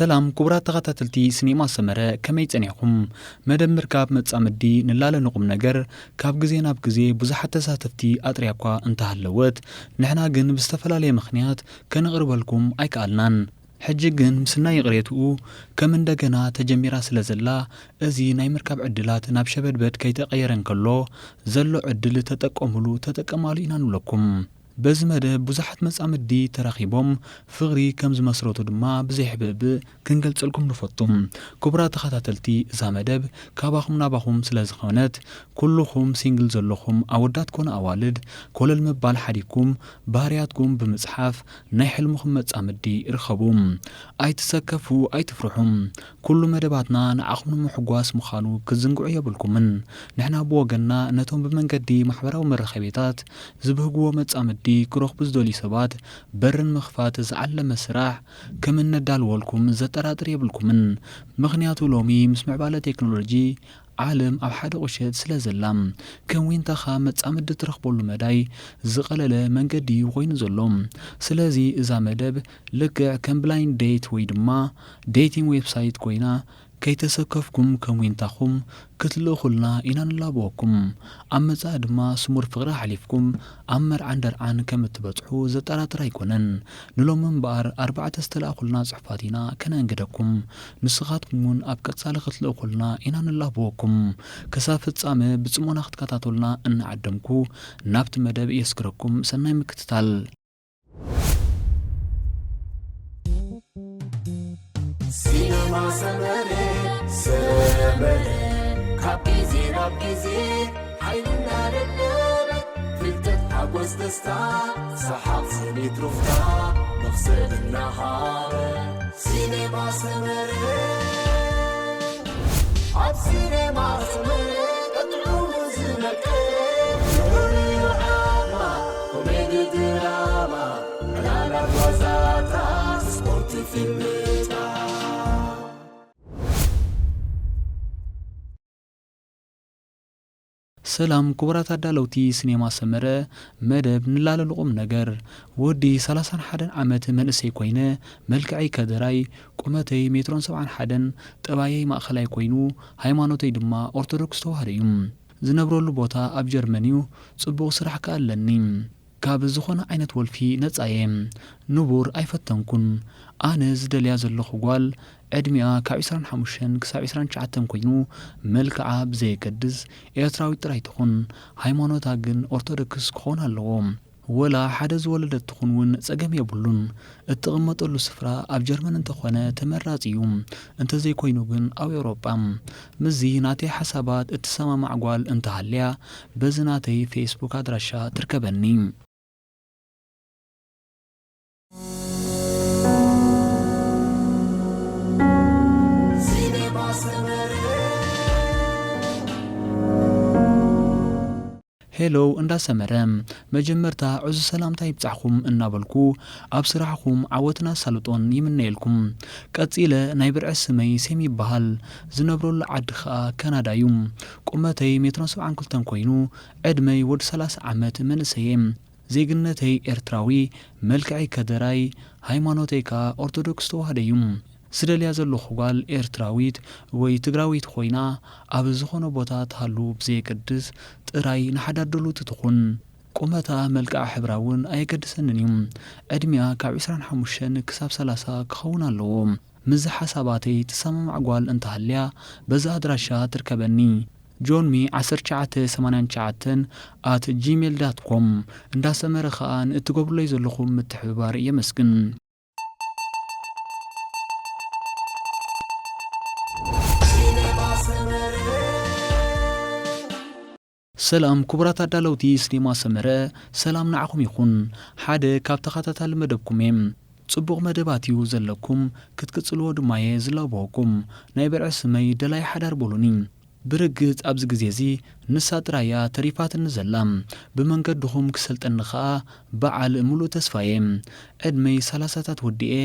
ሰላም ክቡራት ተኸታተልቲ ሲኔማ ሰመረ ከመይ ጸኒዕኩም መደብ ምርካብ መጻምዲ ንላለ ንቁም ነገር ካብ ግዜ ናብ ግዜ ብዙሓት ተሳተፍቲ ኣጥርያኳ እንተሃለወት ንሕና ግን ብዝተፈላለየ ምኽንያት ከነቕርበልኩም ኣይከኣልናን ሕጂ ግን ምስናይ ቅሬትኡ ከም እንደገና ተጀሚራ ስለ ዘላ እዚ ናይ ምርካብ ዕድላት ናብ ሸበድበድ ከይተቀየረን ከሎ ዘሎ ዕድል ተጠቀሙሉ ተጠቀማሉ ኢና ንብለኩም በዚ መደብ ብዙሓት መጻምዲ ተራኺቦም ፍቕሪ ከም ዝመስረቱ ድማ ብዘይሕብብ ክንገልጽልኩም ንፈቱም ክቡራት ተኸታተልቲ እዛ መደብ ካባኹም ናባኹም ስለ ዝኾነት ኩልኹም ሲንግል ዘለኹም ኣወዳት ኮነ ኣዋልድ ኮለል ምባል ሓዲኩም ባህርያትኩም ብምጽሓፍ ናይ ሕልምኹም መጻምዲ ይርከቡ ኣይትሰከፉ ኣይትፍርሑም ኩሉ መደባትና ንዓኹም ንምሕጓስ ምዃኑ ክዝንግዑ የብልኩምን ንሕና ብወገንና ነቶም ብመንገዲ ማሕበራዊ መራኸቢታት ዝብህግዎ መጻምዲ ክረኽቡ ዝደልዩ ሰባት በርን ምኽፋት ዝዓለመ ስራሕ ከም እነዳልወልኩም ዘጠራጥር የብልኩምን ምኽንያቱ ሎሚ ምስ ምዕባለ ቴክኖሎጂ ዓለም ኣብ ሓደ ቁሸት ስለ ዘላ ከም ዊንታኻ መጻምዲ ትረኽበሉ መዳይ ዝቐለለ መንገዲ ኮይኑ ዘሎ ስለዚ እዛ መደብ ልክዕ ከም ብላይንድ ዴት ወይ ድማ ዴቲንግ ዌብሳይት ኮይና ከይተሰከፍኩም ከም ዊንታኹም ክትልእኹልና ኢና ንላብወኩም ኣብ መጻእ ድማ ስሙር ፍቕሪ ሓሊፍኩም ኣብ መርዓን ደርዓን ከም እትበጽሑ ዘጠራጥር ኣይኮነን ንሎም እምበኣር 4 ዝተለኣኹልና ጽሑፋት ኢና ከነእንግደኩም ንስኻትኩም እውን ኣብ ቀጻሊ ክትልእኹልና ኢና ንላብወኩም ክሳብ ፍጻመ ብጽሞና ክትከታተሉና እናዓደምኩ ናብቲ መደብ የስክረኩም ሰናይ ምክትታል Cinema Samare, Samare, Kapizi Rapizi, Haydna Rednebe, Filtet Hagos the Star, Sahab Sinit Rufta, Nafsed Nahar, Cinema Samare, Ab Cinema Samare, Katrum Zinake, Drama, Comedy Drama, Lala Wazata, Sport Film. ሰላም ክቡራት ኣዳለውቲ ሲኔማ ሰመረ መደብ ንላለ ንቁም ነገር ወዲ 31 ዓመት መንእሰይ ኮይነ መልክዐይ ከደራይ ቁመተይ 171 ጠባየይ ማእኸላይ ኮይኑ ሃይማኖተይ ድማ ኦርቶዶክስ ተዋህዶ እዩ ዝነብረሉ ቦታ ኣብ ጀርመን እዩ ጽቡቕ ስራሕ ከኣለኒ ካብ ዝኾነ ዓይነት ወልፊ ነጻየ ንቡር ኣይፈተንኩን ኣነ ዝደልያ ዘለኹ ጓል ዕድሚኣ ካብ 25 ክሳብ 29 ኮይኑ መልክዓ ብዘይገድስ ኤርትራዊ ጥራይ ትኹን ሃይማኖታ ግን ኦርቶዶክስ ክኾን ኣለዎ ወላ ሓደ ዝወለደት ትኹን እውን ጸገም የብሉን እትቕመጠሉ ስፍራ ኣብ ጀርመን እንተኾነ ተመራጺ እዩ እንተዘይኮይኑ ግን ኣብ ኤውሮጳ ምዚ ናተይ ሓሳባት እትሰማማዕ ጓል እንተሃልያ በዚ ናተይ ፌስቡክ ኣድራሻ ትርከበኒ ሄሎ እንዳሰመረ መጀመርታ ዕዙ ሰላምታ ይብጻሕኩም እናበልኩ ኣብ ስራሕኩም ዓወትና ሳልጦን ይምነየልኩም ቀጺለ ናይ ብርዕ ስመይ ሴም ይበሃል ዝነብረሉ ዓዲ ኸኣ ካናዳ እዩ ቁመተይ 172 ኮይኑ ዕድመይ ወዲ 30 ዓመት መንእሰየ ዜግነተይ ኤርትራዊ መልክዐይ ከደራይ ሃይማኖተይ ከዓ ኦርቶዶክስ ተዋህዶ እዩ ስደልያ ዘለኹ ጓል ኤርትራዊት ወይ ትግራዊት ኮይና ኣብ ዝኾነ ቦታ ተሃሉ ብዘይገድስ ጥራይ ንሓዳድሉት ትኹን ቁመታ መልክዓ ሕብራውን ኣየገድሰንን እዩ ዕድሚያ ካብ 25 ክሳብ 30 ክኸውን ኣለዎ ምዝ ሓሳባተይ ተሰማማዕ ጓል እንተሃልያ በዛ ኣድራሻ ትርከበኒ ጆንሚ 1989@gmail.com እንዳሰመረ ከዓ ንእትገብሩለይ ዘለኹም ምትሕብባር የመስግን ሰላም ክቡራት ኣዳለውቲ ሲኔማ ሰመረ ሰላም ንዓኹም ይኹን ሓደ ካብ ተኸታታሊ መደብኩም ጽቡቕ መደባት እዩ ዘለኩም ክትቅጽልዎ ድማየ ዝላብወኩም ናይ ብርዕ ስመይ ደላይ ሓዳር በሉኒ ብርግጽ ኣብዚ ግዜ እዚ ንሳ ጥራያ ተሪፋት እንዘላ ብመንገድኹም ክሰልጠኒ ኸኣ በዓል ሙሉእ ተስፋየ ዕድመይ 30ታት ወዲኤ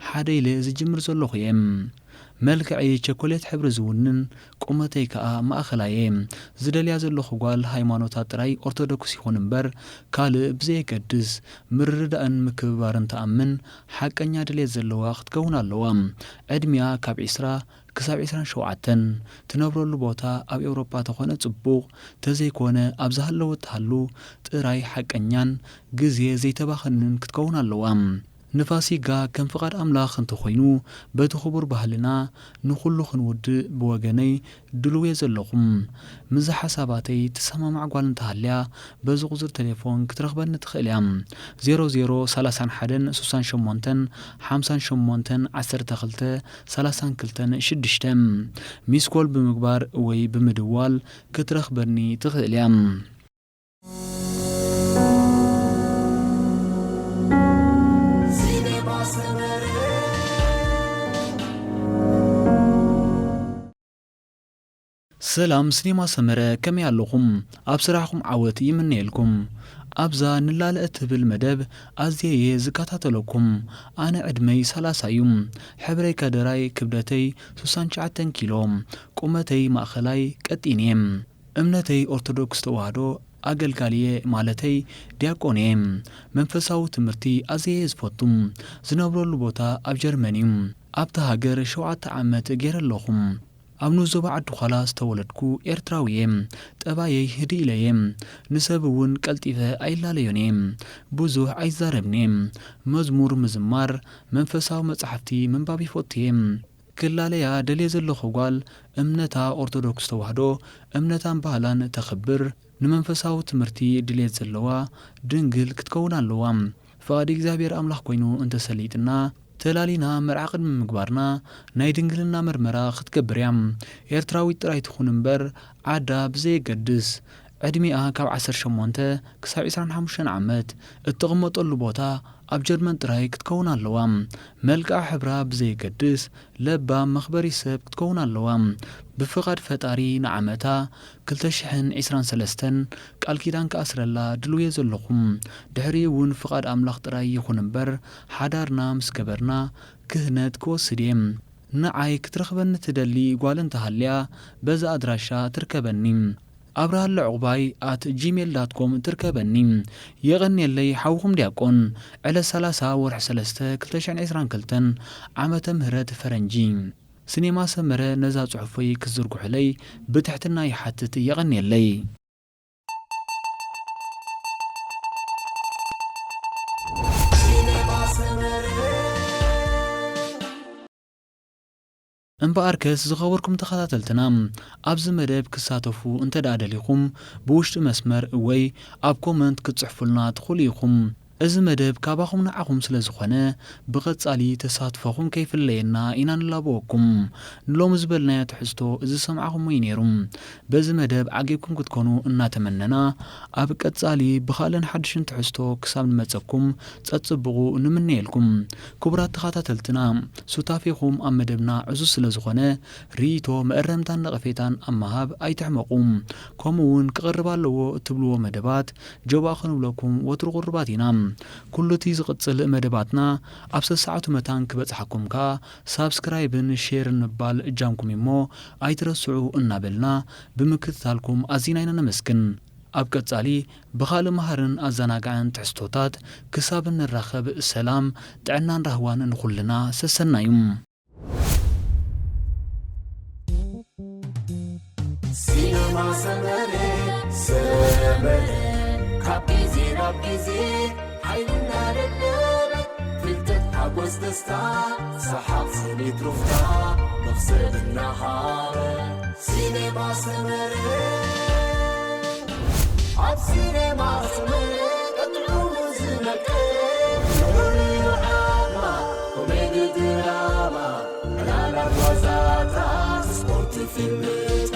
ሓደ ኢለ ዝጅምር ዘለኹ እየ መልክዐይ ቸኮሌት ሕብሪ ዝውንን ቁመተይ ከዓ ማእኸላየ ዝደልያ ዘለኹ ጓል ሃይማኖታት ጥራይ ኦርቶዶክስ ይኹን እምበር ካልእ ብዘየገድስ ምርድዳእን ምክብባርን ተኣምን ሓቀኛ ድሌት ዘለዋ ክትከውን ኣለዋ ዕድሚያ ካብ 20 ክሳብ 27 ትነብረሉ ቦታ ኣብ ኤውሮፓ ተኾነ ጽቡቕ ተዘይኮነ ኣብ ዝሃለወትሃሉ ጥራይ ሓቀኛን ግዜ ዘይተባኸንን ክትከውን ኣለዋ ንፋሲጋ ከም ፍቓድ ኣምላኽ እንተኾይኑ በቲ ክቡር ባህልና ንኹሉ ክንውድእ ብወገነይ ድልውየ ዘለኹም ምዝ ሓሳባተይ ትሰማማዕ ጓል እንተሃልያ በዚ ቁፅር ቴሌፎን ክትረኽበኒ ትኽእል እያ 0031 68 58 12 32 ሚስኮል ብምግባር ወይ ብምድዋል ክትረኽበኒ ትኽእል እያ ሰላም ሲኒማ ሰመረ ከመይ ኣለኹም ኣብ ስራሕኩም ዓወት ይምነየልኩም ኣብዛ ንላልእ ትብል መደብ ኣዝየ ዝከታተለኩም ኣነ ዕድመይ 30 እዩ ሕብረይ ከደራይ ክብደተይ 69 ኪሎ ቁመተይ ማእኸላይ ቀጢን እየ እምነተይ ኦርቶዶክስ ተዋህዶ ኣገልጋሊየ ማለተይ ዲያቆን እየ መንፈሳዊ ትምህርቲ ኣዝየ ዝፈቱ ዝነብረሉ ቦታ ኣብ ጀርመኒ ኣብታ ሃገር 7 ዓመት ገይረለኹም ኣብ ንዞባ ዓዲ ኋላ ዝተወለድኩ ኤርትራዊ እየ ጠባየይ ህድእ ኢለ እየ ንሰብ እውን ቀልጢፈ ኣይላለዮን እየ ብዙሕ ኣይዛረብን እየ መዝሙር ምዝማር መንፈሳዊ መጻሕፍቲ ምንባብ ይፈቱ እየ ክላለያ ደልየ ዘለኹ ጓል እምነታ ኦርቶዶክስ ተዋህዶ እምነታን ባህላን ተኽብር ንመንፈሳዊ ትምህርቲ ድሌት ዘለዋ ድንግል ክትከውን ኣለዋ ፍቓድ እግዚኣብሔር ኣምላኽ ኮይኑ እንተሰሊጥና ተላሊና መርዓ ቅድሚ ምግባርና ናይ ድንግልና መርመራ ክትገብር እያ ኤርትራዊት ጥራይ ትኹን እምበር ዓዳ ብዘየገድስ ዕድሚኣ ካብ 18 ክሳብ 25 ዓመት እትቕመጠሉ ቦታ ኣብ ጀርመን ጥራይ ክትከውን ኣለዋ መልክዓ ሕብራ ብዘየገድስ ለባ መኽበሪ ሰብ ክትከውን ኣለዋ ብፍቓድ ፈጣሪ ንዓመታ 2023 ቃል ኪዳን ከኣስረላ ድልውየ ዘለኹም ድሕሪ እውን ፍቓድ ኣምላኽ ጥራይ ይኹን እምበር ሓዳርና ምስ ገበርና ክህነት ክወስድ እየ ንዓይ ክትረኽበኒ ትደሊ ጓል እንተሃልያ በዛ ኣድራሻ ትርከበኒ ኣብርሃለ ዕቑባይ @gmail.com ትርከበኒ የቐኒየለይ ሓውኹም ዲያቆን ዕለት 30 ወርሒ 3 2022 ዓመተ ምህረት ፈረንጂ ሲኒማ ሰመረ ነዛ ጽሑፈይ ክዝርግሑለይ ብትሕትና ይሓትት የቐኒየለይ እምበኣርከስ ዝኸበርኩም ተኸታተልትና ኣብዚ መደብ ክሳተፉ እንተዳደሊኹም ብውሽጢ መስመር ወይ ኣብ ኮመንት ክትጽሕፉልና ትኽእሉ ኢኹም እዚ መደብ ካባኹም ንዓኹም ስለ ዝኾነ ብቐጻሊ ተሳትፎኹም ከይፍለየና ኢና ንላብወኩም ንሎሚ ዝበልናዮ ትሕዝቶ እዚ ሰምዓኹም ወይ ነይሩ በዚ መደብ ዓቂብኩም ክትኮኑ እናተመነና ኣብ ቀጻሊ ብኻልእን ሓድሽን ትሕዝቶ ክሳብ ንመጸኩም ጸጽብቑ ንምንየልኩም ክቡራት ተኸታተልትና ሱታፊኹም ኣብ መደብና ዕዙዝ ስለ ዝኾነ ርእይቶ መእረምታን ነቐፌታን ኣብ ምሃብ ኣይትሕመቑም ከምኡውን ክቐርብ ኣለዎ እትብልዎ መደባት ጀባ ክንብለኩም ወትሩ ቁርባት ኢና ኩሉቲ ዝቕጽል መደባትና ኣብ ሰዓቱ መታን ክበጽሓኩምካ ሳብስክራይብን ሼር ንባል እጃምኩም እሞ ኣይትረስዑ እናበልና ብምክትታልኩም ኣዚና ኢና ነመስግን ኣብ ቀጻሊ ብኻልእ መሃርን ኣዘናጋዕን ትሕዝቶታት ክሳብ እንራኸብ ሰላም ጥዕናን ራህዋን ንኹልና ሰሰናዩ ሲኒማ ሰመረ ካቢዚ عيننا للنور فلتت حبوز دستا سحاب سني ترفتا نفسد النهار سينما سمرة عب سينما سمرة ادعو مزنك نوري وعاما وميد دراما لا لا وزاتا سبورت فيلم